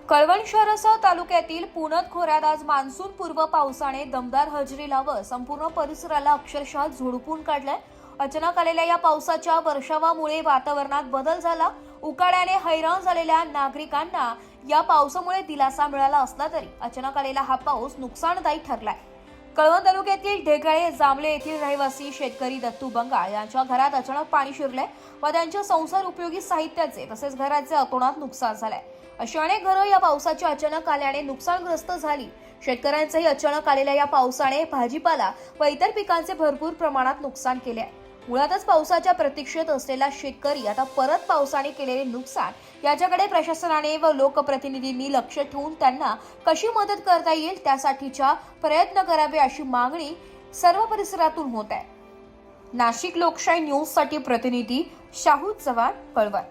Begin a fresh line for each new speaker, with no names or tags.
कळवण शहरासह तालुक्यातील पुनद खोऱ्यात आज मान्सून पूर्व पावसाने दमदार हजेरी लावत संपूर्ण परिसराला अक्षरशः झोडपून काढलंय। अचानक आलेल्या या पावसाच्या वर्षावामुळे वातावरणात बदल झाला। उकाड्याने हैराण झालेल्या नागरिकांना या पावसामुळे दिलासा मिळाला असला तरी अचानक आलेला हा पाऊस नुकसानदायी ठरलाय। कळवण तालुक्यातील ढेकळे जांभले येथील रहिवासी शेतकरी दत्तू बंगाळ यांच्या घरात अचानक पाणी शिरले व त्यांच्या संसार उपयोगी साहित्याचे तसेच घराचे अतोनात नुकसान झाले। अशी अनेक घरं या पावसाच्या अचानक आल्याने नुकसानग्रस्त झाली। शेतकऱ्यांचेही अचानक आलेल्या या पावसाने भाजीपाला व इतर पिकांचे भरपूर प्रमाणात नुकसान केले आहे। मुळातच पावसाच्या प्रतीक्षेत असलेला शेतकरी आता परत पावसाने केलेले नुकसान याच्याकडे प्रशासनाने व लोकप्रतिनिधींनी लक्ष ठेवून त्यांना कशी मदत करता येईल त्यासाठीच्या प्रयत्न करावे अशी मागणी सर्व परिसरातून होत आहे। नाशिक लोकशाही न्यूज साठी प्रतिनिधी शाहू चव्हाण, कळवण।